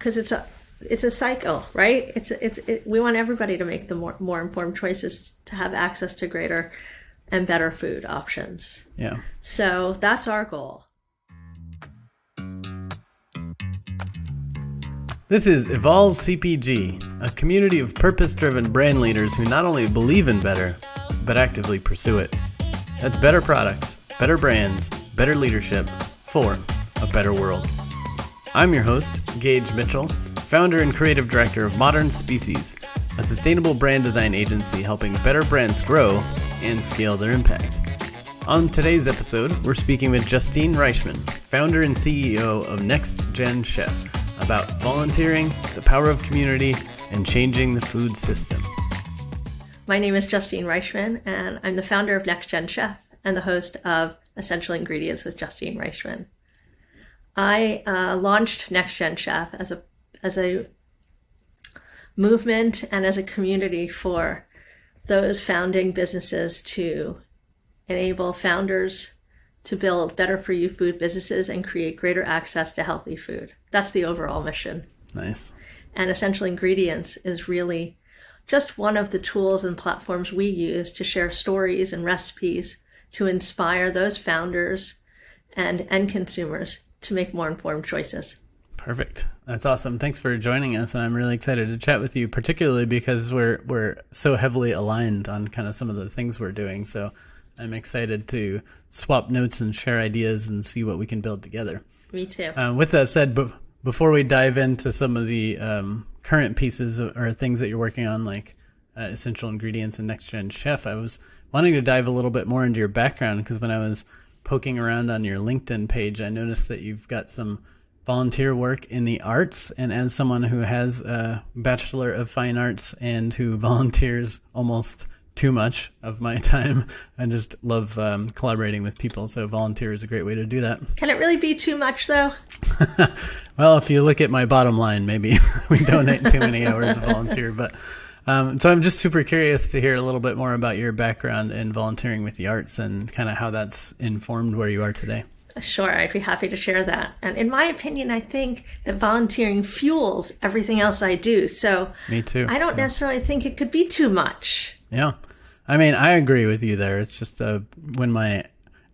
because it's a cycle, right? We want everybody to make the more informed choices, to have access to greater and better food options. Yeah. So that's our goal. This is Evolve CPG, a community of purpose-driven brand leaders who not only believe in better, but actively pursue it. That's better products, better brands, better leadership for a better world. I'm your host, Gage Mitchell, founder and creative director of Modern Species, a sustainable brand design agency helping better brands grow and scale their impact. On today's episode, we're speaking with Justine Reichman, founder and CEO of NextGenChef, about volunteering, the power of community, and changing the food system. My name is Justine Reichman, and I'm the founder of NextGenChef and the host of Essential Ingredients with Justine Reichman. I launched NextGenChef as a movement and as a community for those founding businesses to enable founders to build better for you food businesses and create greater access to healthy food. That's the overall mission. Nice. And Essential Ingredients is really just one of the tools and platforms we use to share stories and recipes to inspire those founders and end consumers to make more informed choices. Perfect. That's awesome. Thanks for joining us. And I'm really excited to chat with you, particularly because we're so heavily aligned on kind of some of the things we're doing. So I'm excited to swap notes and share ideas and see what we can build together. Me too. With that said, before we dive into some of the current pieces or things that you're working on, like Essential Ingredients and NextGenChef, I was wanting to dive a little bit more into your background, because when I was poking around on your LinkedIn page, I noticed that you've got some volunteer work in the arts. And as someone who has a Bachelor of Fine Arts and who volunteers almost too much of my time, I just love collaborating with people. So volunteer is a great way to do that. Can it really be too much, though? Well, if you look at my bottom line, maybe we donate too many hours of volunteer. But so I'm just super curious to hear a little bit more about your background in volunteering with the arts and kind of how that's informed where you are today. Sure, I'd be happy to share that. And in my opinion, I think that volunteering fuels everything else I do. So me too. I don't necessarily think it could be too much. Yeah. I mean, I agree with you there. It's just when my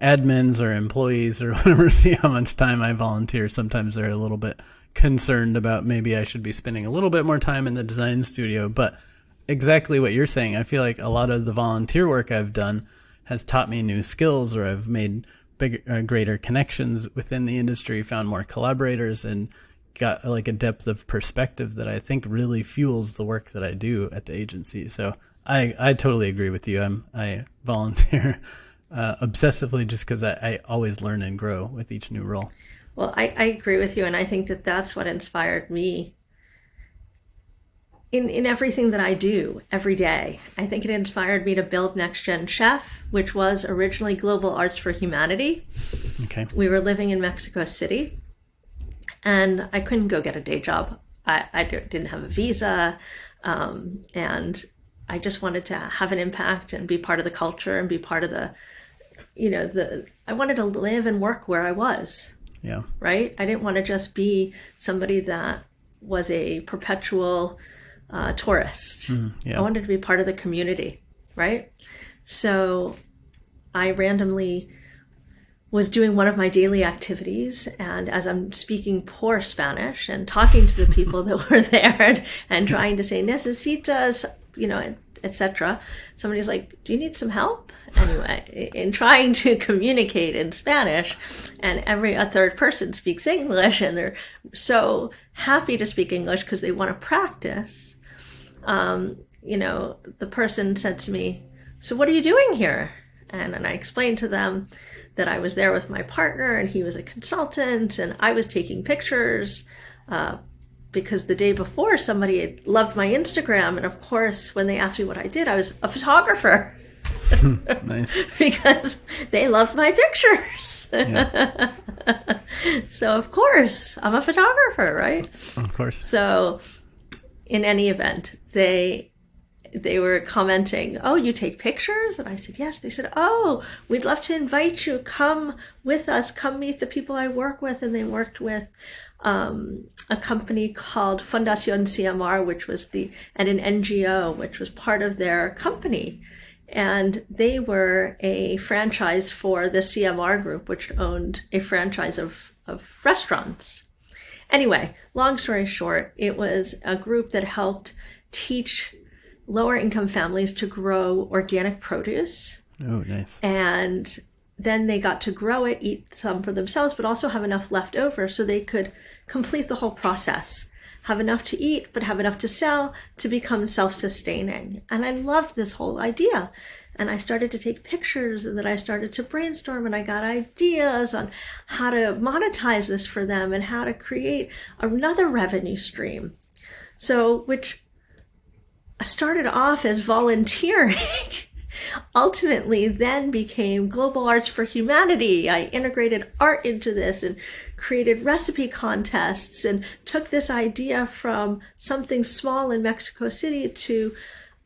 admins or employees or whatever see how much time I volunteer, sometimes they're a little bit concerned about maybe I should be spending a little bit more time in the design studio. But exactly what you're saying, I feel like a lot of the volunteer work I've done has taught me new skills, or I've made greater connections within the industry, found more collaborators, and got like a depth of perspective that I think really fuels the work that I do at the agency. So I totally agree with you. I volunteer obsessively just because I always learn and grow with each new role. Well, I agree with you, and I think that that's what inspired me in everything that I do every day. I think it inspired me to build NextGenChef, which was originally Global Arts for Humanity. Okay. We were living in Mexico City, and I couldn't go get a day job. I didn't have a visa, and I just wanted to have an impact and be part of the culture and be part of I wanted to live and work where I was. Yeah. Right? I didn't want to just be somebody that was a perpetual tourist. Yeah. I wanted to be part of the community, right? So I randomly was doing one of my daily activities, and as I'm speaking poor Spanish and talking to the people that were there and trying to say necesitas, etc., somebody's like, do you need some help? Anyway, in trying to communicate in Spanish, and a third person speaks English, and they're so happy to speak English because they want to practice. The person said to me, so what are you doing here? And I explained to them that I was there with my partner, and he was a consultant, and I was taking pictures because the day before somebody had loved my Instagram. And of course, when they asked me what I did, I was a photographer. Nice. Because they loved my pictures. Yeah. So of course, I'm a photographer, right? Of course. So in any event, they were commenting, oh, you take pictures? And I said, yes. They said, oh, we'd love to invite you. Come with us. Come meet the people I work with. And they worked with a company called Fundación CMR, which was and an NGO, which was part of their company. And they were a franchise for the CMR group, which owned a franchise of restaurants. Anyway, long story short, it was a group that helped teach lower income families to grow organic produce. Oh, nice. And then they got to grow it, eat some for themselves, but also have enough left over so they could complete the whole process. Have enough to eat, but have enough to sell to become self-sustaining. And I loved this whole idea. And I started to take pictures, and then I started to brainstorm, and I got ideas on how to monetize this for them and how to create another revenue stream. So, which started off as volunteering, ultimately then became Global Arts for Humanity. I integrated art into this and created recipe contests and took this idea from something small in Mexico City to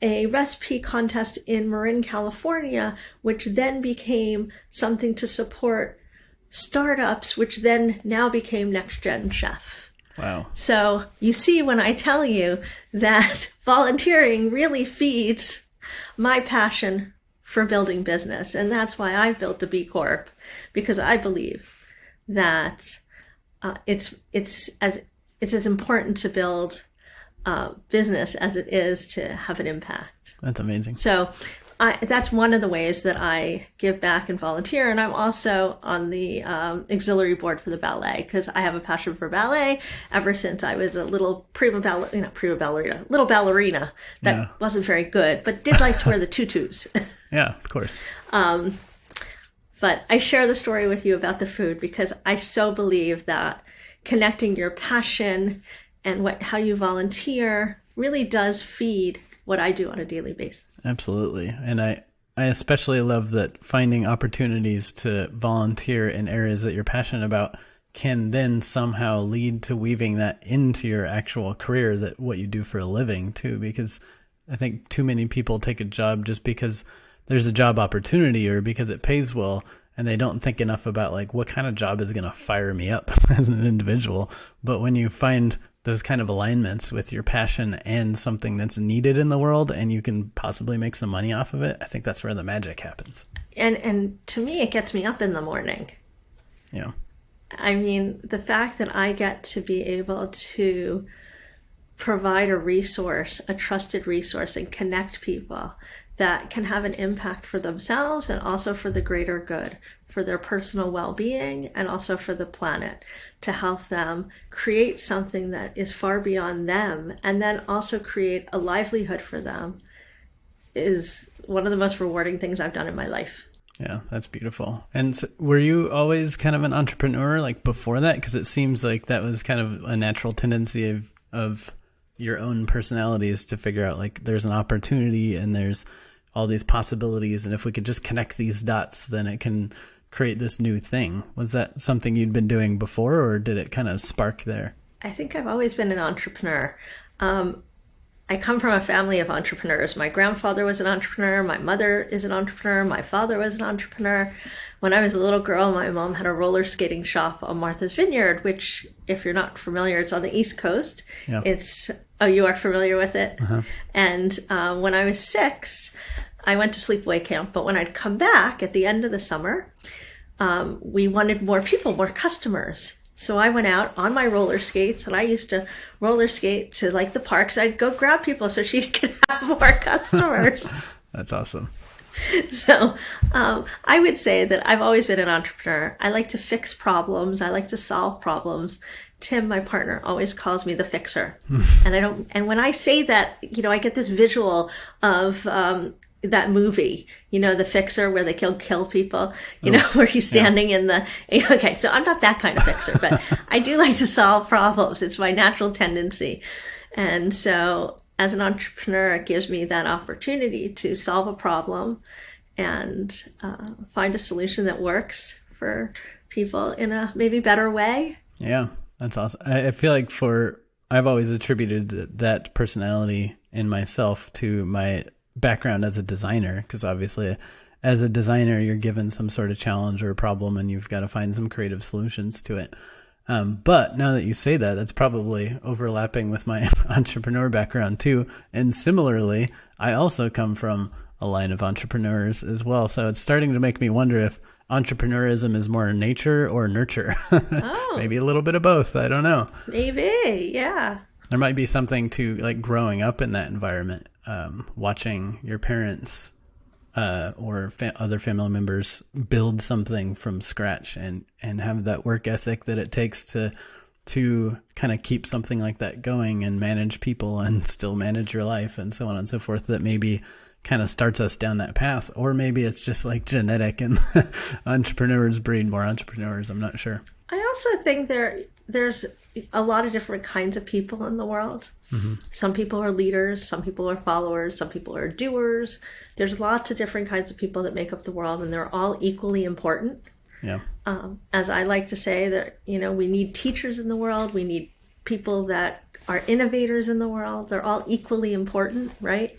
a recipe contest in Marin, California, which then became something to support startups, which then now became NextGenChef. Wow. So you see, when I tell you that volunteering really feeds my passion for building business. And that's why I built a B Corp, because I believe that it's as important to build business as it is to have an impact. That's amazing. So that's one of the ways that I give back and volunteer. And I'm also on the auxiliary board for the ballet, because I have a passion for ballet ever since I was a little little ballerina that wasn't very good, but did like to wear the tutus. Yeah, of course. But I share the story with you about the food because I so believe that connecting your passion and how you volunteer really does feed what I do on a daily basis. Absolutely. And I especially love that finding opportunities to volunteer in areas that you're passionate about can then somehow lead to weaving that into your actual career, that what you do for a living too, because I think too many people take a job just because there's a job opportunity or because it pays well, and they don't think enough about like what kind of job is going to fire me up as an individual. But when you find those kind of alignments with your passion and something that's needed in the world and you can possibly make some money off of it, I think that's where the magic happens. And to me, it gets me up in the morning. Yeah. I mean, the fact that I get to be able to provide a resource, a trusted resource, and connect people that can have an impact for themselves and also for the greater good, for their personal well-being and also for the planet, to help them create something that is far beyond them and then also create a livelihood for them, is one of the most rewarding things I've done in my life. Yeah, that's beautiful. And so were you always kind of an entrepreneur like before that? Because it seems like that was kind of a natural tendency of your own personalities to figure out like there's an opportunity and there's all these possibilities, and if we could just connect these dots, then it can create this new thing. Was that something you'd been doing before, or did it kind of spark there? I think I've always been an entrepreneur. I come from a family of entrepreneurs. My grandfather was an entrepreneur. My mother is an entrepreneur. My father was an entrepreneur. When I was a little girl, my mom had a roller skating shop on Martha's Vineyard, which, if you're not familiar, it's on the East Coast. Yeah. You are familiar with it? Uh-huh. And when I was 6, I went to sleepaway camp. But when I'd come back at the end of the summer, we wanted more people, more customers. So I went out on my roller skates, and I used to roller skate to like the parks. I'd go grab people so she could have more customers. That's awesome. So I would say that I've always been an entrepreneur. I like to fix problems. I like to solve problems. Tim, my partner, always calls me the fixer. And when I say that, I get this visual of that movie, The Fixer, where they kill people, where he's standing in the, okay, so I'm not that kind of fixer, but I do like to solve problems. It's my natural tendency. And so as an entrepreneur, it gives me that opportunity to solve a problem and find a solution that works for people in a maybe better way. Yeah, that's awesome. I feel like I've always attributed that personality in myself to my background as a designer, because obviously as a designer you're given some sort of challenge or a problem and you've got to find some creative solutions to it. But now that you say that, that's probably overlapping with my entrepreneur background too. And similarly, I also come from a line of entrepreneurs as well. So it's starting to make me wonder if entrepreneurism is more nature or nurture. Oh, Maybe a little bit of both. I don't know. maybe. Yeah. There might be something to like growing up in that environment, watching your parents or other family members build something from scratch and have that work ethic that it takes to kind of keep something like that going and manage people and still manage your life and so on and so forth, that maybe kind of starts us down that path. Or maybe it's just like genetic and entrepreneurs breed more entrepreneurs. I'm not sure. I also think there's a lot of different kinds of people in the world. Mm-hmm. Some people are leaders, some people are followers, some people are doers. There's lots of different kinds of people that make up the world, and they're all equally important. Yeah. As I like to say, that we need teachers in the world. We need people that are innovators in the world. They're all equally important, right?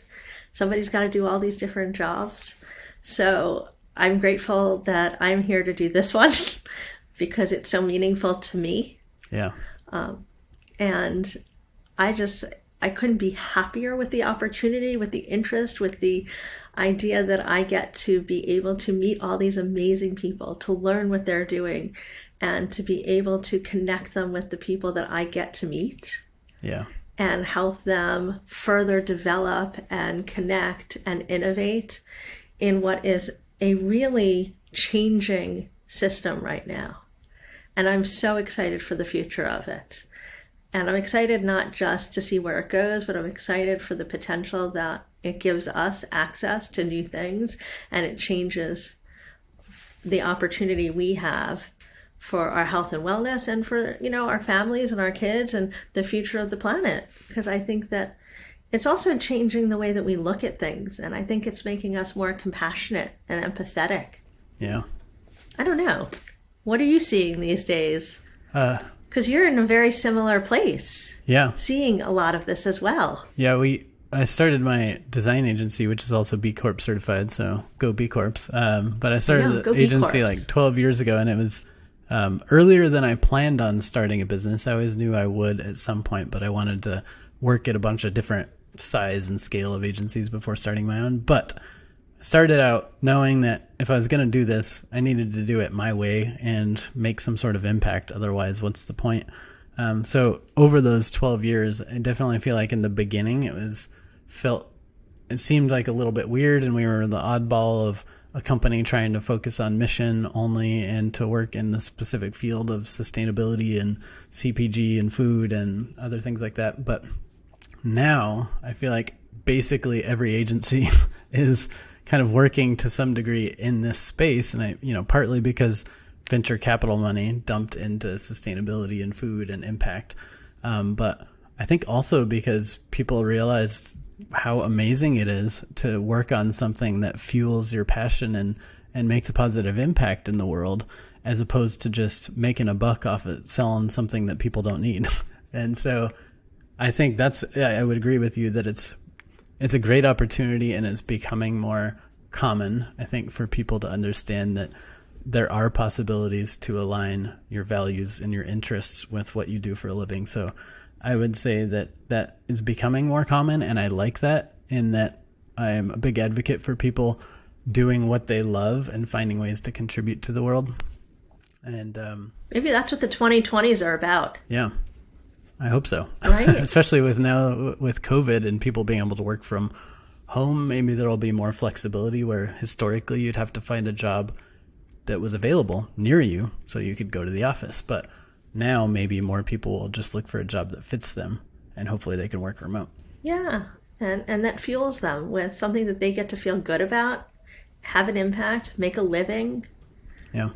Somebody's got to do all these different jobs. So I'm grateful that I'm here to do this one because it's so meaningful to me. Yeah. And I couldn't be happier with the opportunity, with the interest, with the idea that I get to be able to meet all these amazing people, to learn what they're doing, and to be able to connect them with the people that I get to meet. Yeah. And help them further develop and connect and innovate in what is a really changing system right now. And I'm so excited for the future of it. And I'm excited not just to see where it goes, but I'm excited for the potential that it gives us access to new things, and it changes the opportunity we have for our health and wellness and for, our families and our kids and the future of the planet. Because I think that it's also changing the way that we look at things. And I think it's making us more compassionate and empathetic. Yeah. I don't know. What are you seeing these days? Because you're in a very similar place. Yeah. Seeing a lot of this as well. Yeah, I started my design agency, which is also B Corp certified, so go B Corps. But I started the agency like 12 years ago, and it was earlier than I planned on starting a business. I always knew I would at some point, but I wanted to work at a bunch of different size and scale of agencies before starting my own. But I started out knowing that if I was going to do this, I needed to do it my way and make some sort of impact. Otherwise, what's the point? So over those 12 years, I definitely feel like in the beginning it seemed like a little bit weird, and we were the oddball of a company trying to focus on mission only and to work in the specific field of sustainability and CPG and food and other things like that. But now I feel like basically every agency is kind of working to some degree in this space. And partly because venture capital money dumped into sustainability and food and impact. But I think also because people realized how amazing it is to work on something that fuels your passion and makes a positive impact in the world, as opposed to just making a buck off it, selling something that people don't need. And so I think I would agree with you that it's a great opportunity, and it's becoming more common, I think, for people to understand that there are possibilities to align your values and your interests with what you do for a living. So I would say that is becoming more common, and I like that, in that I am a big advocate for people doing what they love and finding ways to contribute to the world. And maybe that's what the 2020s are about. Yeah, I hope so. Right? Especially with COVID and people being able to work from home, maybe there'll be more flexibility where historically you'd have to find a job that was available near you so you could go to the office. But now maybe more people will just look for a job that fits them, and hopefully they can work remote. Yeah, and that fuels them with something that they get to feel good about, have an impact, make a living. Yeah.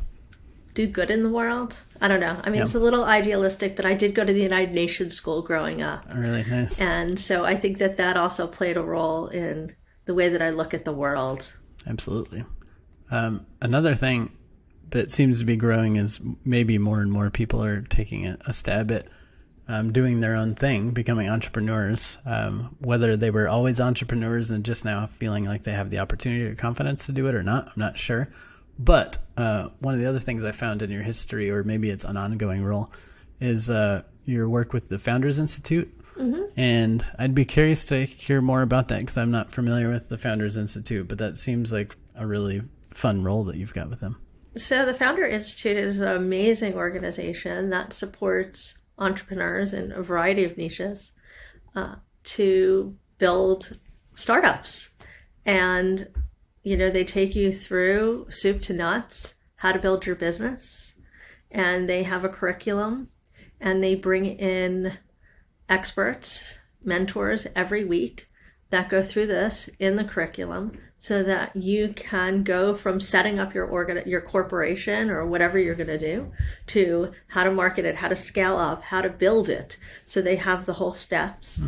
Do good in the world. I don't know. I mean, It's a little idealistic, but I did go to the United Nations school growing up. Really nice. And so I think that also played a role in the way that I look at the world. Absolutely. Another thing that seems to be growing is maybe more and more people are taking a stab at doing their own thing, becoming entrepreneurs, whether they were always entrepreneurs and just now feeling like they have the opportunity or confidence to do it or not, I'm not sure. But one of the other things I found in your history, or maybe it's an ongoing role, is your work with the Founders Institute. Mm-hmm. And I'd be curious to hear more about that because I'm not familiar with the Founders Institute, but that seems like a really fun role that you've got with them. So the Founder Institute is an amazing organization that supports entrepreneurs in a variety of niches to build startups. And, they take you through soup to nuts, how to build your business. And they have a curriculum, and they bring in experts, mentors every week that go through this in the curriculum so that you can go from setting up your corporation or whatever you're going to do to how to market it, how to scale up, how to build it. So they have the whole steps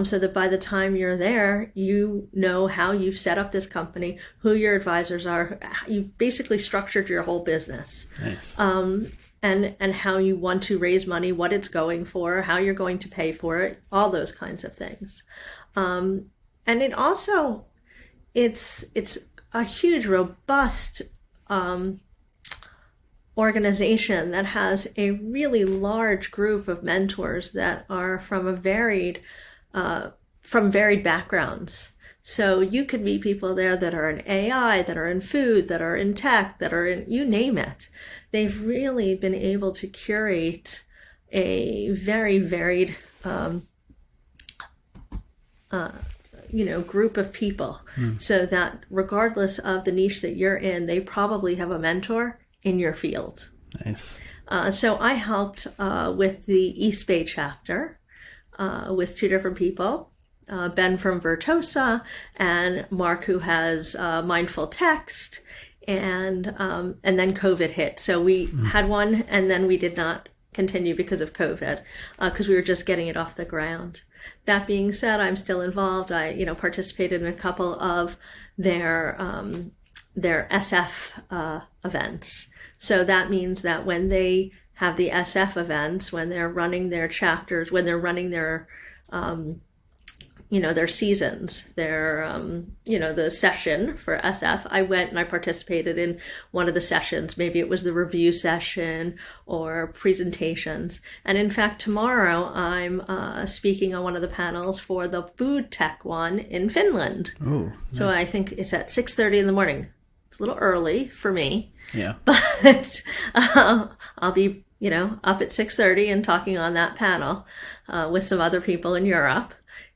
so that by the time you're there, you know how you've set up this company, who your advisors are. You basically structured your whole business. Nice. And how you want to raise money, what it's going for, how you're going to pay for it, all those kinds of things. And it also, it's a huge, robust organization that has a really large group of mentors that are from varied backgrounds. So you could meet people there that are in AI, that are in food, that are in tech, that are in, you name it. They've really been able to curate a very varied, group of people so that regardless of the niche that you're in, they probably have a mentor in your field. Nice. So I helped with the East Bay chapter with two different people. Ben from Vertosa and Mark, who has Mindful Text, and then COVID hit. So we had one, and then we did not continue because of COVID, because we were just getting it off the ground. That being said, I'm still involved. I, participated in a couple of their SF events. So that means that when they have the SF events, when they're running their chapters, when they're running their their seasons, the session for SF. I went and I participated in one of the sessions. Maybe it was the review session or presentations. And in fact, tomorrow I'm speaking on one of the panels for the food tech one in Finland. Oh, nice. So I think it's at 6:30 in the morning. It's a little early for me. Yeah. But I'll be, up at 6:30 and talking on that panel with some other people in Europe.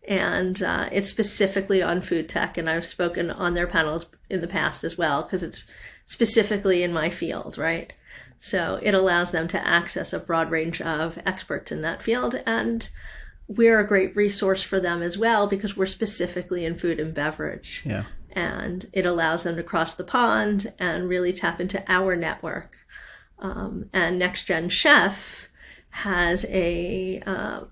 And it's specifically on food tech, and I've spoken on their panels in the past as well, because it's specifically in my field, right? So it allows them to access a broad range of experts in that field, and we're a great resource for them as well, because we're specifically in food and beverage. Yeah. And it allows them to cross the pond and really tap into our network. And NextGenChef has a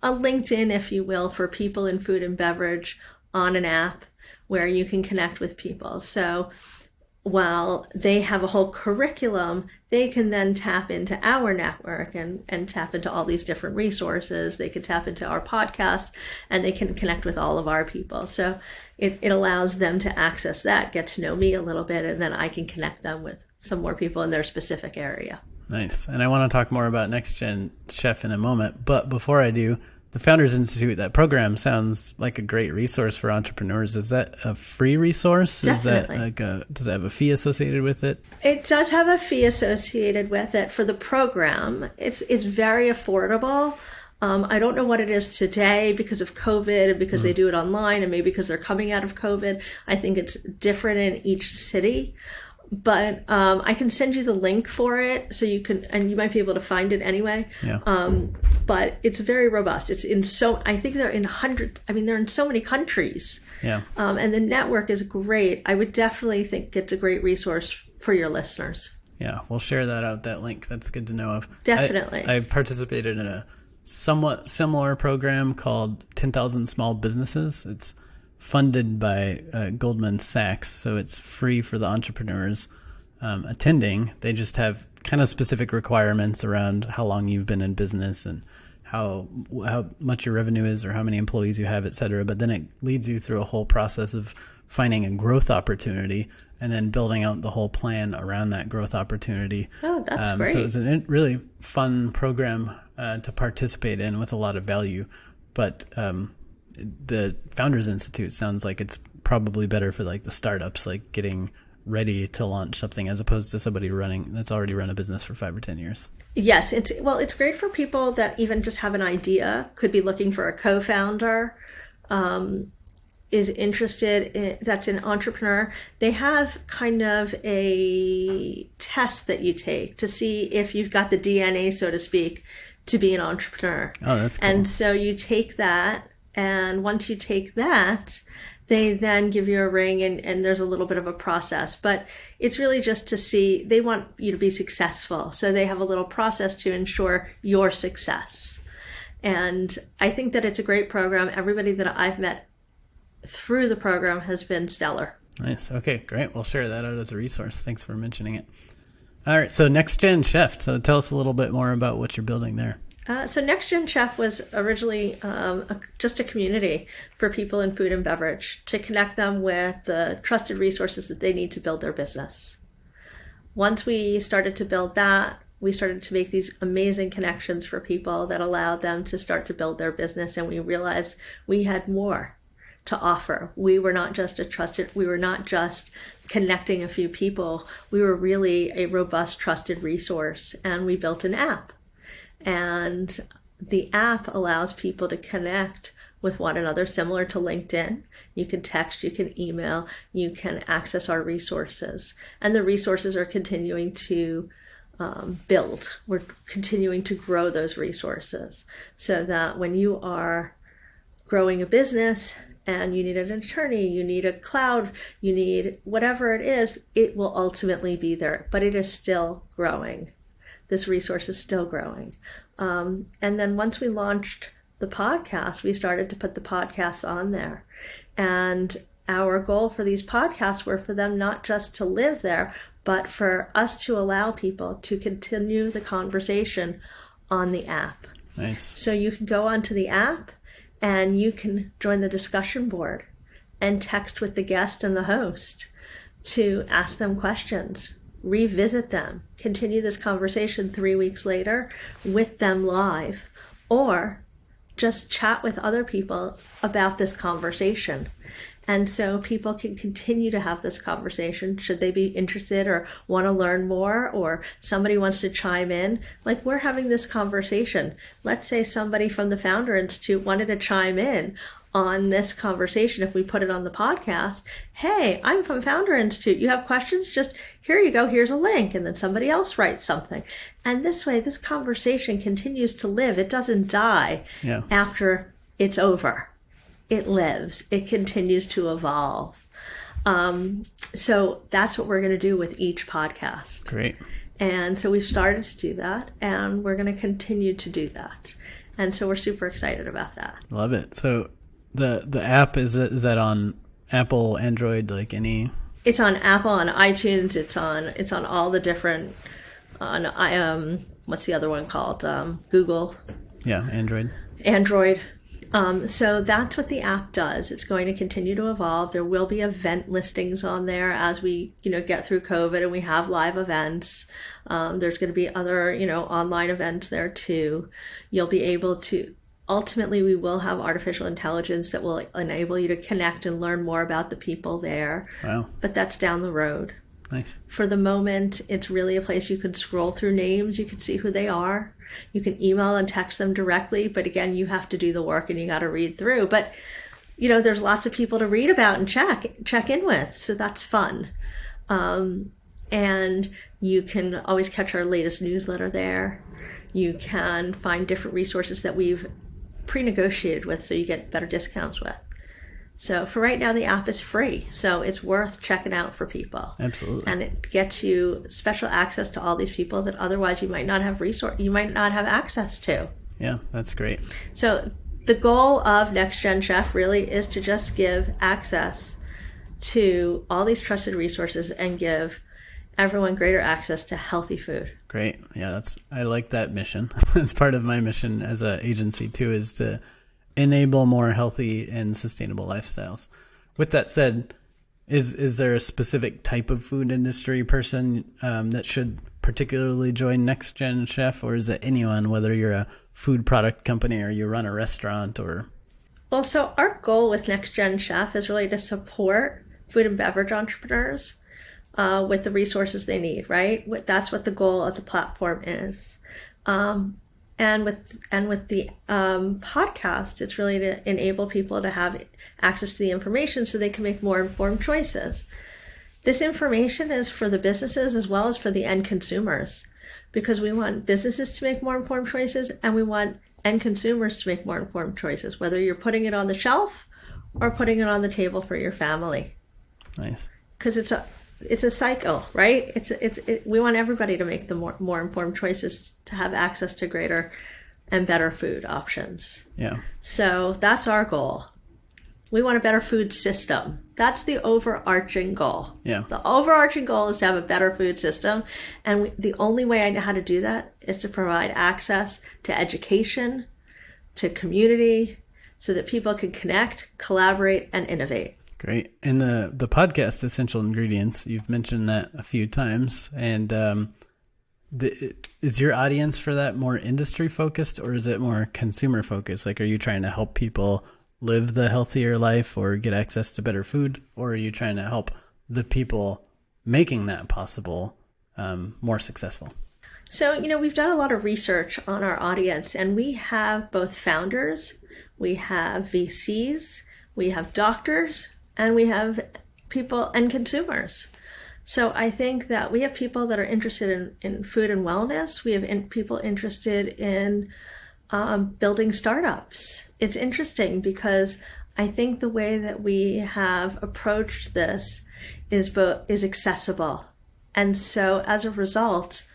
LinkedIn, if you will, for people in food and beverage on an app where you can connect with people. So while they have a whole curriculum, they can then tap into our network and tap into all these different resources. They can tap into our podcast, and they can connect with all of our people. So it allows them to access that, get to know me a little bit, and then I can connect them with some more people in their specific area. Nice. And I want to talk more about NextGenChef in a moment. But before I do, the Founders Institute, that program sounds like a great resource for entrepreneurs. Is that a free resource? Definitely. Is that does it have a fee associated with it? It does have a fee associated with it for the program. It's very affordable. I don't know what it is today because of COVID and because they do it online, and maybe because they're coming out of COVID. I think it's different in each city. But I can send you the link for it so you can, and you might be able to find it anyway. Yeah. But it's very robust. It's in I think they're in they're in so many countries. Yeah. And the network is great. I would definitely think it's a great resource for your listeners. Yeah, we'll share that link. That's good to know of. Definitely. I participated in a somewhat similar program called 10,000 Small Businesses. It's funded by Goldman Sachs, so it's free for the entrepreneurs attending. They just have kind of specific requirements around how long you've been in business and how much your revenue is or how many employees you have, et cetera. But then it leads you through a whole process of finding a growth opportunity and then building out the whole plan around that growth opportunity. Oh, that's great. So it's a really fun program to participate in with a lot of value. But the Founders Institute sounds like it's probably better for like the startups, like getting ready to launch something, as opposed to somebody that's already run a business for 5 or 10 years. Yes, it's great for people that even just have an idea, could be looking for a co-founder, is interested in, that's an entrepreneur. They have kind of a test that you take to see if you've got the DNA, so to speak, to be an entrepreneur. Oh, that's cool. And so you take that, and once you take that, they then give you a ring, and there's a little bit of a process. But it's really just to see, they want you to be successful. So they have a little process to ensure your success. And I think that it's a great program. Everybody that I've met through the program has been stellar. Nice. Okay, great. We'll share that out as a resource. Thanks for mentioning it. All right, so NextGenChef. So tell us a little bit more about what you're building there. So NextGenChef was originally just a community for people in food and beverage to connect them with the trusted resources that they need to build their business. Once we started to build that, we started to make these amazing connections for people that allowed them to start to build their business, and we realized we had more to offer. We were not just connecting a few people. We were really a robust, trusted resource, and we built an app. And the app allows people to connect with one another, similar to LinkedIn. You can text, you can email, you can access our resources. And the resources are continuing to build. We're continuing to grow those resources so that when you are growing a business and you need an attorney, you need a cloud, you need whatever it is, it will ultimately be there, but it is still growing. This resource is still growing. And then once we launched the podcast, we started to put the podcasts on there. And our goal for these podcasts were for them not just to live there, but for us to allow people to continue the conversation on the app. Nice. So you can go onto the app and you can join the discussion board and text with the guest and the host to ask them questions, revisit them, continue this conversation 3 weeks later with them live, or just chat with other people about this conversation. And so people can continue to have this conversation should they be interested or want to learn more, or somebody wants to chime in. Like, we're having this conversation. Let's say somebody from the Founder Institute wanted to chime in on this conversation. If we put it on the podcast, hey, I'm from Founder Institute. You have questions? Just here you go. Here's a link. And then somebody else writes something. And this way, this conversation continues to live. It doesn't die after it's over. It lives. It continues to evolve. So that's what we're going to do with each podcast. Great. And so we've started to do that, and we're going to continue to do that. And so we're super excited about that. Love it. So the app, is that on Apple, Android, like any? It's on Apple, on iTunes. It's on all the different, what's the other one called? Google. Yeah, Android. So that's what the app does. It's going to continue to evolve. There will be event listings on there as we, get through COVID and we have live events. There's going to be other, online events there too. You'll be able to, ultimately we will have artificial intelligence that will enable you to connect and learn more about the people there. Wow. But that's down the road. Nice. For the moment, it's really a place you can scroll through names. You can see who they are. You can email and text them directly. But again, you have to do the work and you got to read through. But, there's lots of people to read about and check in with. So that's fun. And you can always catch our latest newsletter there. You can find different resources that we've pre-negotiated with so you get better discounts with. So for right now, the app is free. So it's worth checking out for people. Absolutely. And it gets you special access to all these people that otherwise you might not have access to. Yeah, that's great. So the goal of NextGenChef really is to just give access to all these trusted resources and give everyone greater access to healthy food. Great. Yeah, I like that mission. That's part of my mission as an agency too, is to enable more healthy and sustainable lifestyles. With that said, is there a specific type of food industry person that should particularly join NextGenChef, or is it anyone, whether you're a food product company or you run a restaurant or? Well, so our goal with NextGenChef is really to support food and beverage entrepreneurs with the resources they need, right? That's what the goal of the platform is. And with the podcast, it's really to enable people to have access to the information so they can make more informed choices. This information is for the businesses as well as for the end consumers, because we want businesses to make more informed choices and we want end consumers to make more informed choices, whether you're putting it on the shelf or putting it on the table for your family. Nice. Because it's a cycle, right? We want everybody to make the more informed choices to have access to greater and better food options. Yeah. So that's our goal. We want a better food system. That's the overarching goal. Yeah. The overarching goal is to have a better food system. And the only way I know how to do that is to provide access to education, to community, so that people can connect, collaborate, and innovate. Great. And the podcast, Essential Ingredients, you've mentioned that a few times. And is your audience for that more industry focused or is it more consumer focused? Like, are you trying to help people live the healthier life or get access to better food? Or are you trying to help the people making that possible more successful? So, we've done a lot of research on our audience, and we have both founders, we have VCs, we have doctors, and we have people and consumers. So I think that we have people that are interested in food and wellness. We have people interested in building startups. It's interesting because I think the way that we have approached this is accessible. And so as a result,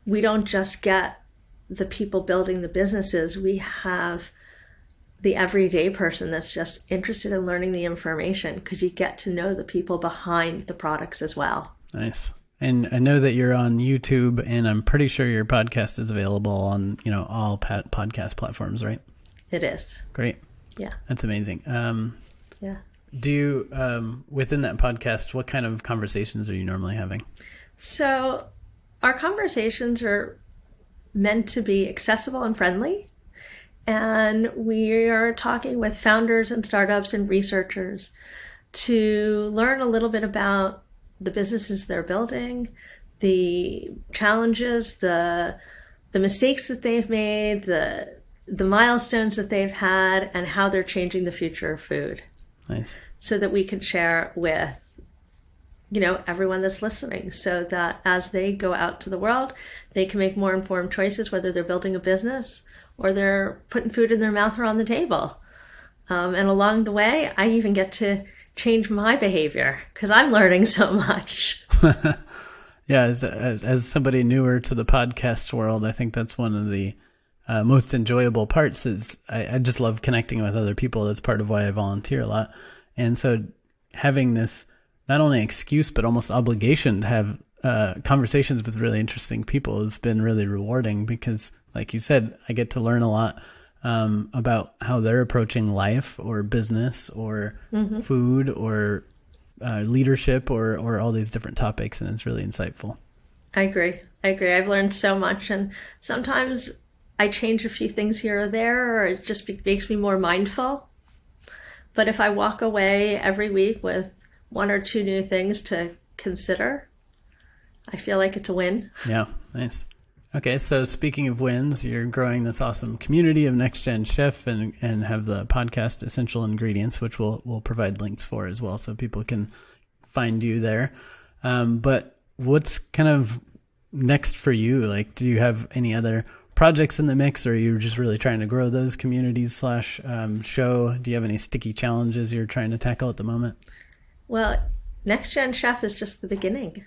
we don't just get the people building the businesses. We have the everyday person that's just interested in learning the information, because you get to know the people behind the products as well. Nice. And I know that you're on YouTube, and I'm pretty sure your podcast is available on, all podcast platforms, right? It is. Great. Yeah. That's amazing. Yeah. Do you, within that podcast, what kind of conversations are you normally having? So our conversations are meant to be accessible and friendly. And we are talking with founders and startups and researchers to learn a little bit about the businesses they're building, the challenges, the mistakes that they've made, the milestones that they've had, and how they're changing the future of food. Nice. So that we can share with, everyone that's listening, so that as they go out to the world, they can make more informed choices, whether they're building a business or they're putting food in their mouth or on the table. And along the way, I even get to change my behavior because I'm learning so much. Yeah, as somebody newer to the podcast world, I think that's one of the most enjoyable parts is I just love connecting with other people. That's part of why I volunteer a lot. And so having this not only excuse, but almost obligation to have conversations with really interesting people has been really rewarding because, like you said, I get to learn a lot about how they're approaching life or business or food or leadership or all these different topics. And it's really insightful. I agree. I've learned so much. And sometimes I change a few things here or there, or it just makes me more mindful. But if I walk away every week with one or two new things to consider, I feel like it's a win. Yeah, nice. Okay, so speaking of wins, you're growing this awesome community of NextGenChef and have the podcast Essential Ingredients, which we'll provide links for as well so people can find you there. But what's kind of next for you? Like, do you have any other projects in the mix, or are you just really trying to grow those communities / show? Do you have any sticky challenges you're trying to tackle at the moment? Well, NextGenChef is just the beginning.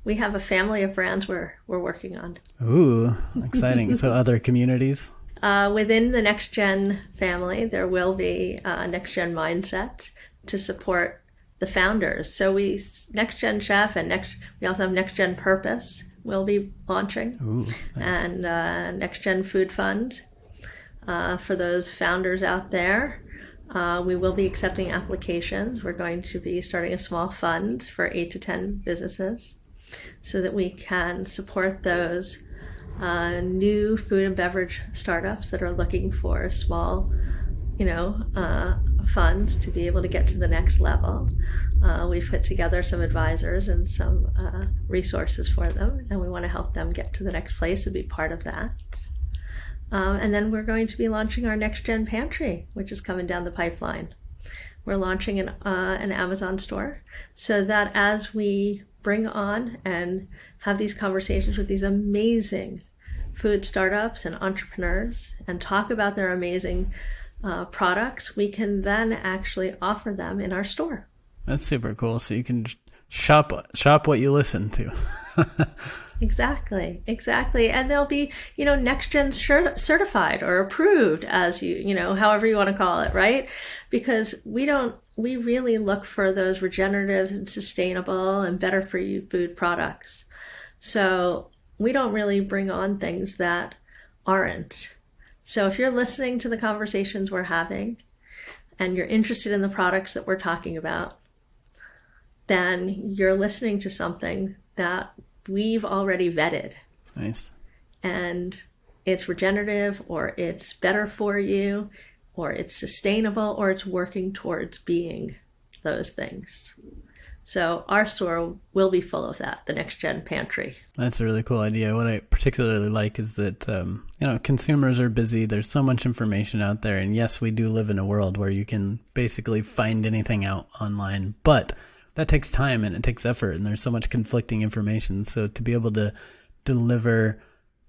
We have a family of brands we're working on. Ooh, exciting. So other communities? Within the NextGen family, there will be a NextGen mindset to support the founders. So NextGenChef and we also have NextGen Purpose we'll be launching. Ooh, nice. And NextGen Food Fund for those founders out there. We will be accepting applications. We're going to be starting a small fund for 8 to 10 businesses. so that we can support those new food and beverage startups that are looking for small, funds to be able to get to the next level. We've put together some advisors and some resources for them, and we want to help them get to the next place and be part of that. And then we're going to be launching our Next Gen Pantry, which is coming down the pipeline. We're launching an Amazon store so that as we bring on and have these conversations with these amazing food startups and entrepreneurs and talk about their amazing products, we can then actually offer them in our store. That's super cool. So you can shop what you listen to. Exactly. And they'll be, Next Gen certified or approved, as however you want to call it, right? Because we really look for those regenerative and sustainable and better for you food products. So we don't really bring on things that aren't. So if you're listening to the conversations we're having and you're interested in the products that we're talking about, then you're listening to something that we've already vetted. Nice. And it's regenerative, or it's better for you, or it's sustainable, or it's working towards being those things. So our store will be full of that, the Next Gen Pantry. That's a really cool idea. What I particularly like is that, consumers are busy. There's so much information out there. And yes, we do live in a world where you can basically find anything out online, but that takes time and it takes effort, and there's so much conflicting information. So to be able to deliver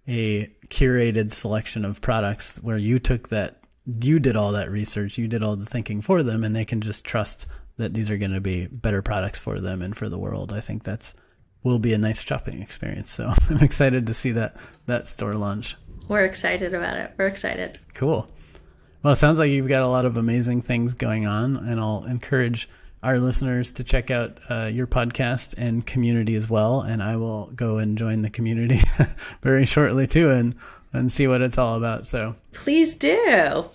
a curated selection of products where you did all that research, you did all the thinking for them, and they can just trust that these are going to be better products for them and for the world. I think will be a nice shopping experience. So I'm excited to see that store launch. We're excited about it. We're excited. Cool. Well, it sounds like you've got a lot of amazing things going on, and I'll encourage our listeners to check out your podcast and community as well. And I will go and join the community very shortly too, and see what it's all about. So please do.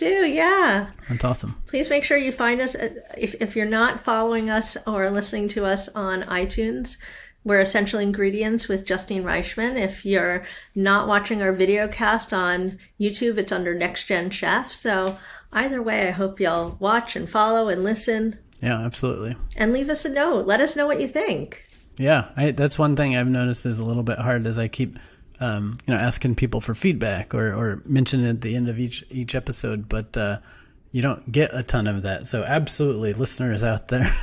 Yeah. That's awesome. Please make sure you find us. If you're not following us or listening to us on iTunes, we're Essential Ingredients with Justine Reichman. If you're not watching our video cast on YouTube, it's under NextGenChef. So either way, I hope you'll watch and follow and listen. Yeah, absolutely. And leave us a note. Let us know what you think. Yeah, that's one thing I've noticed is a little bit hard as I keep, asking people for feedback or mention it at the end of each episode, but you don't get a ton of that. So absolutely, listeners out there,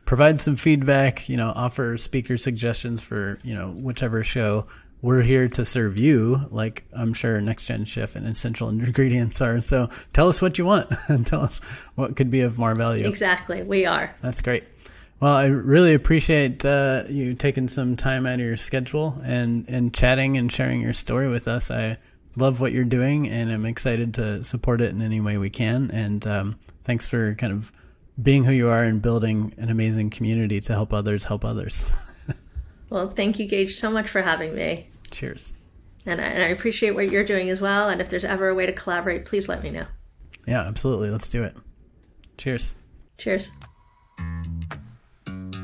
provide some feedback, offer speaker suggestions for, whichever show. We're here to serve you, like I'm sure NextGenChef and Essential Ingredients are. So tell us what you want and tell us what could be of more value. Exactly. We are. That's great. Well, I really appreciate you taking some time out of your schedule and chatting and sharing your story with us. I love what you're doing, and I'm excited to support it in any way we can. And thanks for kind of being who you are and building an amazing community to help others help others. Well, thank you, Gage, so much for having me. Cheers. And I appreciate what you're doing as well. And if there's ever a way to collaborate, please let me know. Yeah, absolutely. Let's do it. Cheers. Cheers.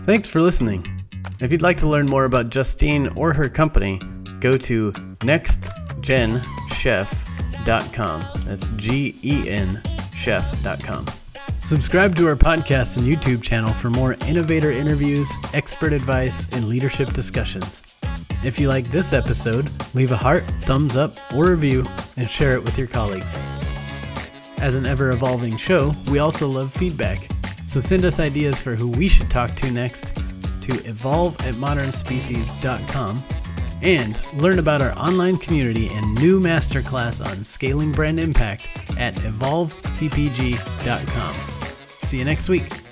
Thanks for listening. If you'd like to learn more about Justine or her company, go to NextGenChef.com. That's GEN chef.com. Subscribe to our podcast and YouTube channel for more innovator interviews, expert advice, and leadership discussions. If you like this episode, leave a heart, thumbs up, or review, and share it with your colleagues. As an ever-evolving show, we also love feedback, so send us ideas for who we should talk to next to evolve@modernspecies.com, and learn about our online community and new masterclass on scaling brand impact at evolvecpg.com. See you next week.